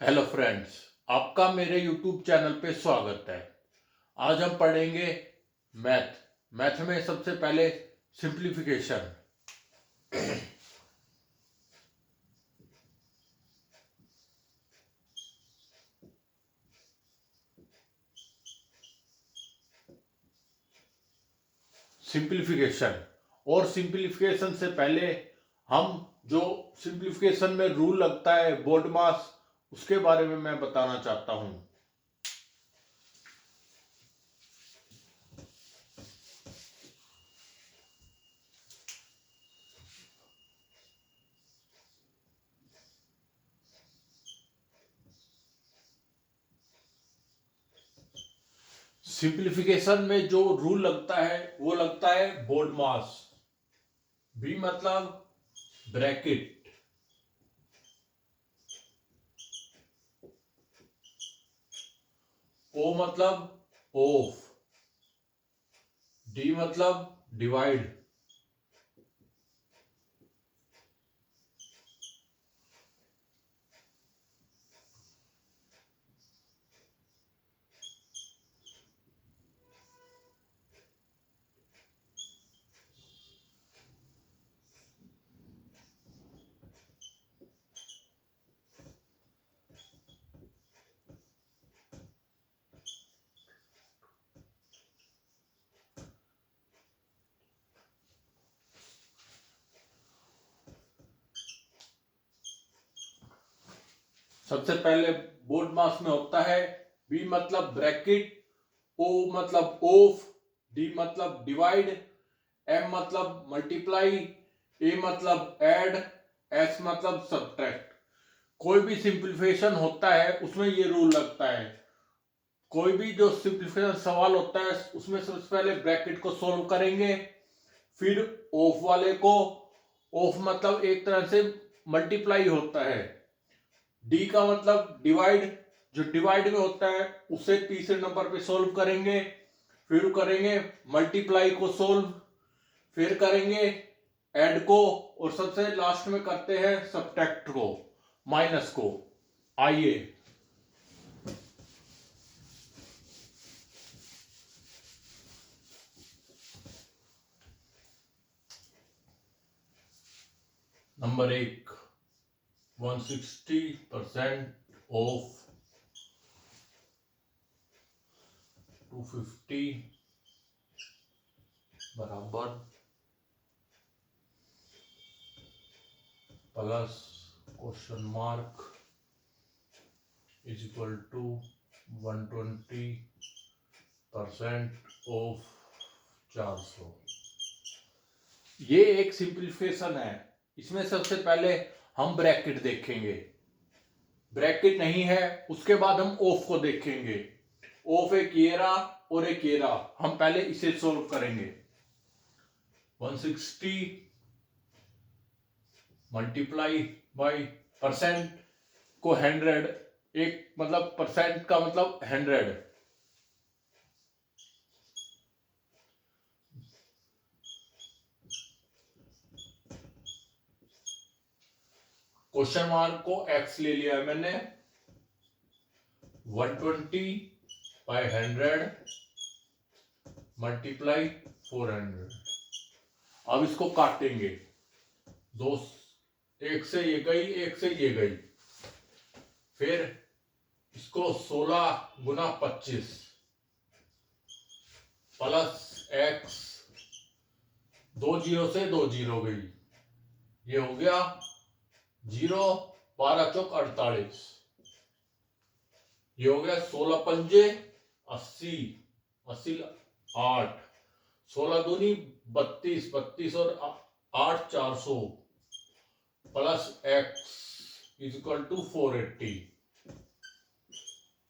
Hello friends, आपका मेरे YouTube channel पे स्वागत है। आज हम पढ़ेंगे मैथ। मैथ में सबसे पहले सिंप्लीफिकेशन। सिंप्लीफिकेशन और सिंप्लीफिकेशन से पहले हम जो सिंप्लीफिकेशन में रूल लगता है बोर्ड मास, उसके बारे में मैं बताना चाहता हूँ। सिंप्लीफिकेशन में जो रूल लगता है वो लगता है बोर्ड मास। बी मतलब ब्रैकेट, ओ मतलब ऑफ, डी मतलब डिवाइड, सबसे पहले बोर्ड मास में होता है बी मतलब ब्रैकेट, ओ मतलब ऑफ, डी मतलब डिवाइड, एम मतलब मल्टीप्लाई, ए मतलब ऐड, एस मतलब सब्ट्रैक्ट। कोई भी सिंप्लीफिकेशन होता है उसमें ये रूल लगता है। कोई भी जो सिंप्लीफिकेशन सवाल होता है उसमें सबसे पहले ब्रैकेट को सोल्व करेंगे, फिर ऑफ वाले को। ऑफ मतलब एक तरह से मल्टीप्लाई होता है। डी का मतलब डिवाइड, जो डिवाइड में होता है उसे तीसरे नंबर पे सोल्व करेंगे। फिर करेंगे मल्टीप्लाई को सोल्व, फिर करेंगे ऐड को, और सबसे लास्ट में करते हैं सब्ट्रैक्ट को, माइनस को। आइए नंबर 1, 160% ऑफ 250 बराबर plus question mark is equal to 120% of 400। ये एक सिंप्लीफिकेशन है। इसमें सबसे पहले हम ब्रैकेट देखेंगे, ब्रैकेट नहीं है उसके बाद हम ऑफ को देखेंगे। ऑफ एक ये रहा और एक ये रहा, हम पहले इसे सोल्व करेंगे। 160 मल्टीप्लाई बाई परसेंट को 100, एक मतलब परसेंट का मतलब 100, क्वेश्चन मार्क को x ले लिया है मैंने। 120/100 मल्टीप्लाई 400। अब इसको काटेंगे, दो, एक से ये गई, एक से ये गई, फिर इसको 16 × 25 प्लस x, 2 जीरो से 2 जीरो गई, ये हो गया 0, 12 चौक 48, ये हो गया 16 पंजे 80, 80 8, 16 दूनी 32, 32 और 8 400 plus x is equal to 480,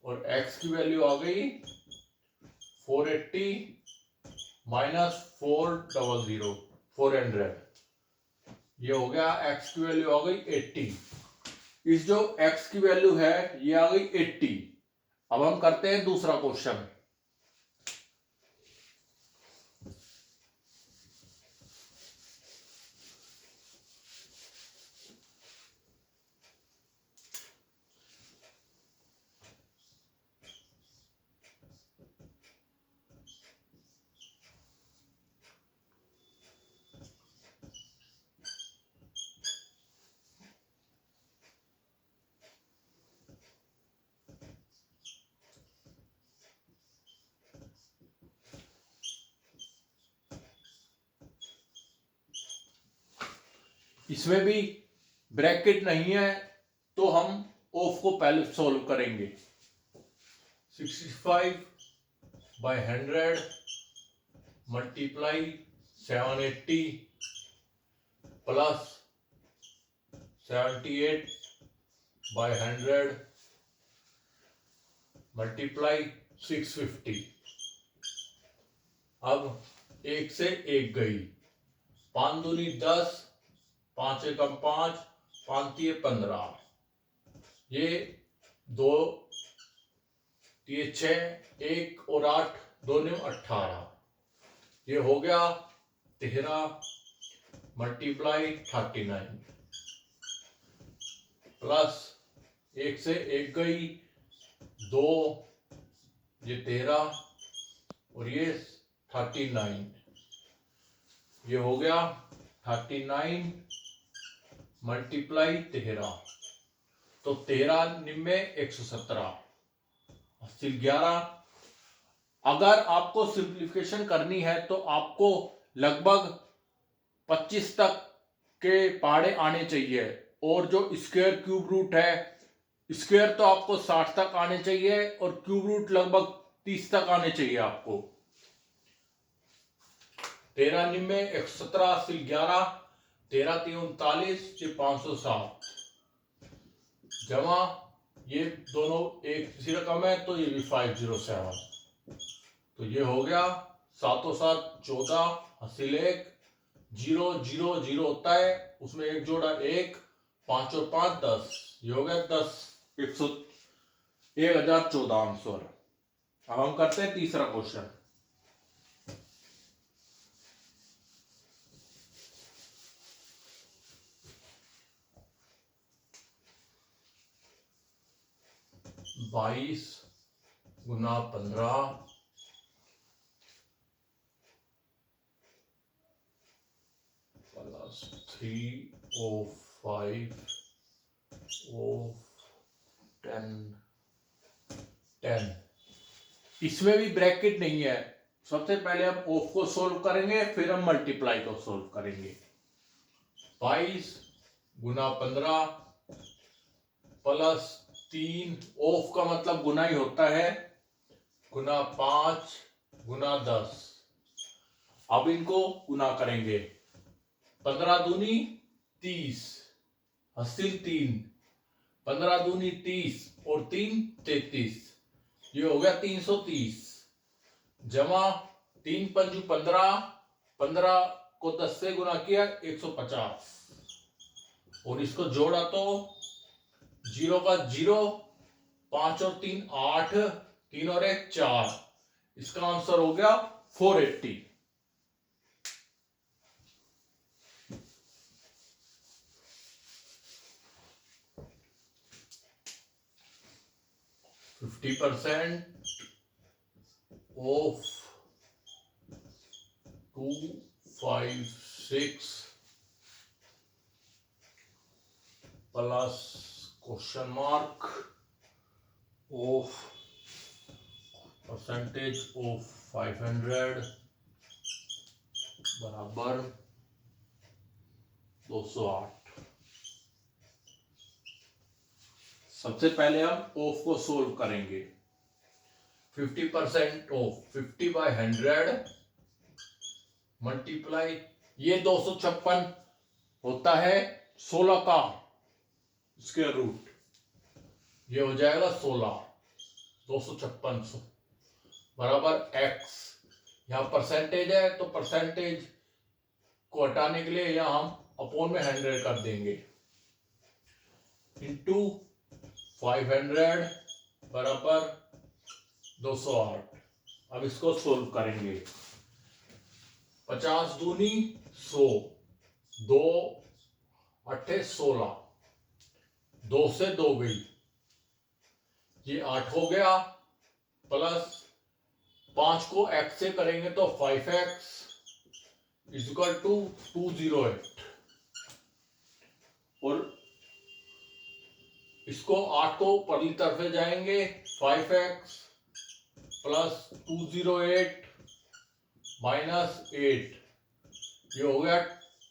और x की वैल्यू आ गई 480 माइनस 400, 400। ये हो गया x की वैल्यू आ गई 80। इस जो x की वैल्यू है ये आ गई 80। अब हम करते हैं दूसरा क्वेश्चन। इसमें भी ब्रैकेट नहीं है तो हम ऑफ को पहले सॉल्व करेंगे। 65/100 मल्टीप्लाई 780 प्लस 78/100 मल्टीप्लाई 650। अब एक से एक गई, 5 दूनी 10, 5 एकम 5, 5 तिये 15, ये 2 ये 6, 1 और 8, 2 ने 18, ये हो गया 13 मल्टीप्लाई 39 प्लस एक से एक गई 2, ये 13 और ये 39, ये हो गया 39 मल्टीप्लाई 13, तो 13 निम्मे 117, 80 11। अगर आपको सिंप्लीफिकेशन करनी है तो आपको लगभग 25 तक के पहाड़े आने चाहिए, और जो स्क्वायर क्यूब रूट है, स्क्वायर तो आपको 60 तक आने चाहिए और क्यूब रूट लगभग 30 तक आने चाहिए आपको। 13 निम्मे 117, 80 11, 13 3 39, ये 507 जमा ये दोनों एक सी रकम है तो ये भी 507, तो ये हो गया 7 और 7 14, हासिल 1, 0 0 0 होता है, उसमें एक जोड़ा 1, 5 और 5 10, ये हो गया 10 1014 आंसर। अब हम करते हैं तीसरा क्वेश्चन। बाईस गुना 15 प्लस 305 10 10। इसमें भी ब्रैकेट नहीं है। सबसे पहले हम ऑफ को सोल्व करेंगे, फिर हम मल्टीप्लाई को सोल्व करेंगे। 22 गुना 15 प्लस 3, ऑफ का मतलब गुना ही होता है, गुना 5 गुना 10। अब इनको गुना करेंगे, 15 दूनी 30, हासिल 3, 15 दूनी 30 और 3 33, ये हो गया 330 जमा 3 पंजू 15, 15 को 10 से गुना किया 150, और इसको जोड़ा तो 0 का 0, 5 और 3 8, 3 और 1 4, इसका आंसर हो गया 480। 50% of 256 plus question mark of percentage of 500 बराबर 208। सबसे पहले हम ऑफ को सोल्व करेंगे। 50% ऑफ 50/100 मल्टीप्लाई, ये 256 होता है 16 का स्क्वायर रूट, ये हो जाएगा 16, 256 बराबर x। यहाँ परसेंटेज है तो परसेंटेज को हटाने के लिए यहाँ हम अपोन में 100 कर देंगे, इंटू 500 बराबर 208। अब इसको सोल्व करेंगे। 50 दूनी 100, 2 8 16, 2 से 2 गई, ये 8 हो गया, प्लस 5 को x से करेंगे तो 5x इक्वल टू 208, और इसको 8 को परली तरफ ले जाएंगे, 5x प्लस 208 माइनस 8, ये हो गया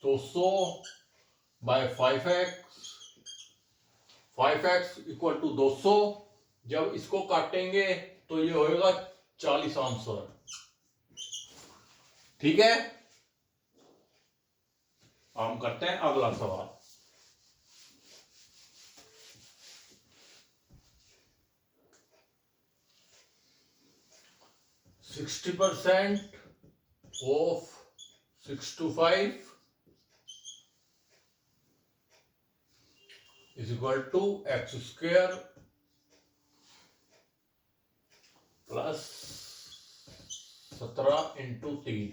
200 बाय 5x इक्वल टू 200। जब इसको काटेंगे तो ये होएगा 40 आंसर। ठीक है, हम करते हैं अगला सवाल। Sixty percent of 6 to 5 is equal to x square plus 17 into 3।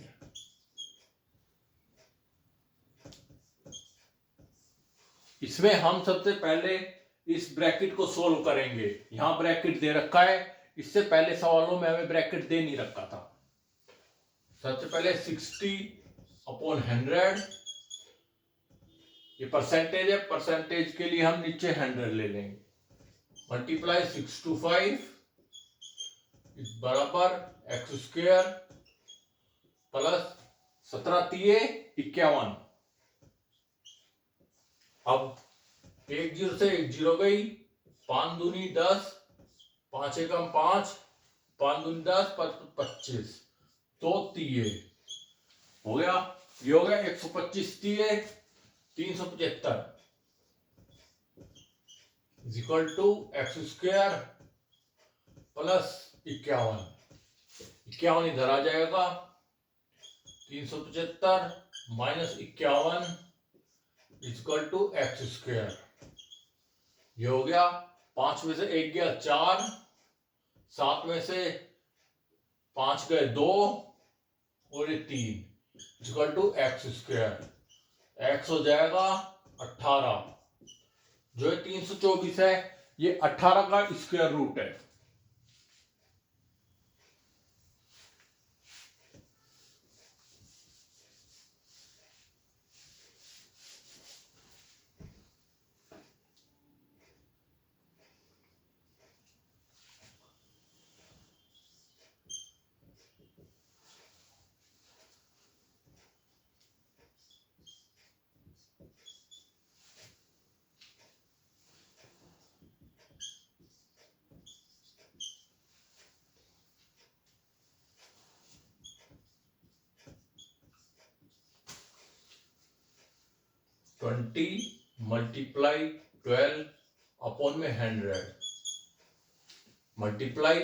इसमें हम सबसे पहले इस ब्रैकेट को सोल्व करेंगे। यहां ब्रैकेट दे रखा है, इससे पहले सवालों में हमें ब्रैकेट दे नहीं रखा था। सबसे पहले 60/100, ये परसेंटेज है, परसेंटेज के लिए हम नीचे 100 ले लेंगे, मल्टीप्लाई 6 to 5 इस बराबर एक्स स्क्वायर प्लस 17×3 = 51। अब 1 0 से 1 0 गई, 5 दूनी 10, 5 एकम 5, 5 दूनी 10, 25, तो 3 हो गया। ये हो गया 125 375 equal to x square plus 51 इधर आ जाएगा, 375 minus 51 equal to x square. ये हो गया, 5 में से 1 गया 4, 7 में से 5 गए 2 और ये 3 equal to x square. X हो जाएगा 18, जो है 324 है, ये 18 का स्क्वायर रूट है। ट्वेंटी मल्टीप्लाई 12 अपॉन में 100 multiply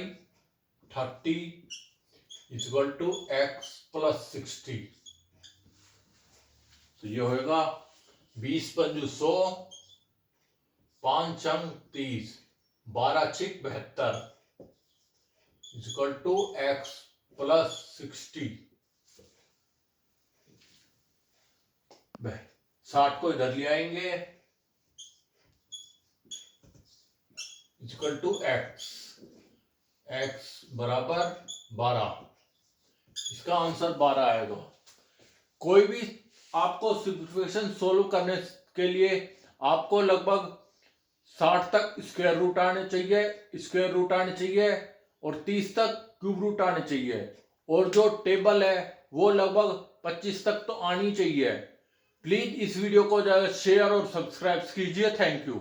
30 equal to x plus 60। तो ये होएगा 20 पंजू 100, 5 अंक 30, 12 छिक 72 इक्वल टू एक्स प्लस 60। 60 को इधर ले आएंगे, इक्वल टू एक्स, एक्स बराबर 12। इसका आंसर 12 आएगा। कोई भी आपको सिंप्लीफिकेशन सोल्व करने के लिए आपको लगभग 60 तक स्क्वायर रूट आने चाहिए और 30 तक क्यूब रूट आने चाहिए, और जो टेबल है वो लगभग 25 तक तो आनी चाहिए। प्लीज इस वीडियो को ज्यादा शेयर और सब्सक्राइब कीजिए। Thank you.